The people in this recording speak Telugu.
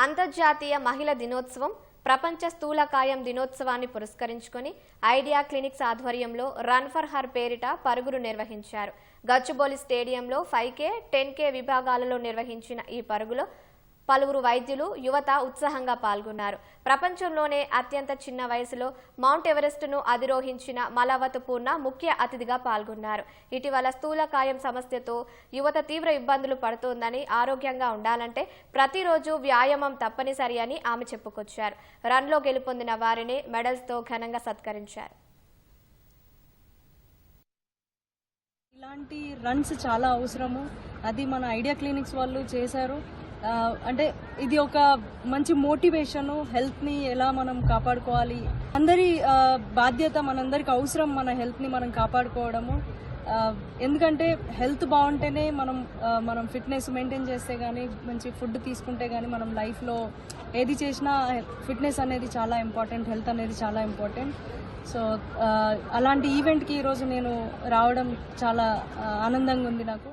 అంతర్జాతీయ మహిళా దినోత్సవం ప్రపంచ స్థూలకాయం దినోత్సవాన్ని పురస్కరించుకొని ఐడియా క్లినిక్స్ ఆధ్వర్యంలో రన్ ఫర్ హర్ పేరిట పరుగులు నిర్వహించారు. గచ్చిబౌలి స్టేడియంలో 5K, 10K విభాగాలలో నిర్వహించిన ఈ పరుగులో పలువురు వైద్యులు, యువత ఉత్సాహంగా పాల్గొన్నారు. ప్రపంచంలోనే అత్యంత చిన్న వయసులో మౌంట్ ఎవరెస్ట్ను అధిరోహించిన మలవత్ పూర్ణ ముఖ్య అతిథిగా పాల్గొన్నారు. ఇటీవల స్థూలకాయం సమస్యతో యువత తీవ్ర ఇబ్బందులు పడుతోందని, ఆరోగ్యంగా ఉండాలంటే ప్రతిరోజు వ్యాయామం తప్పనిసరి అని ఆమె చెప్పుకొచ్చారు. రన్లో గెలుపొందిన వారిని మెడల్స్తో ఘనంగా సత్కరించారు. ఇలాంటి రన్స్ చాలా అవసరము. అది మన ఐడియా క్లినిక్స్ వాళ్ళు చేశారు. అంటే ఇది ఒక మంచి మోటివేషను. హెల్త్ని ఎలా మనం కాపాడుకోవాలి, అందరి బాధ్యత, మనందరికి అవసరం మన హెల్త్ని మనం కాపాడుకోవడము. ఎందుకంటే హెల్త్ బాగుంటేనే మనం ఫిట్నెస్ మెయింటైన్ చేస్తే కానీ, మంచి ఫుడ్ తీసుకుంటే కానీ మనం లైఫ్లో ఏది చేసినా ఫిట్నెస్ అనేది చాలా ఇంపార్టెంట్, హెల్త్ అనేది చాలా ఇంపార్టెంట్. సో అలాంటి ఈవెంట్కి ఈరోజు నేను రావడం చాలా ఆనందంగా ఉంది నాకు.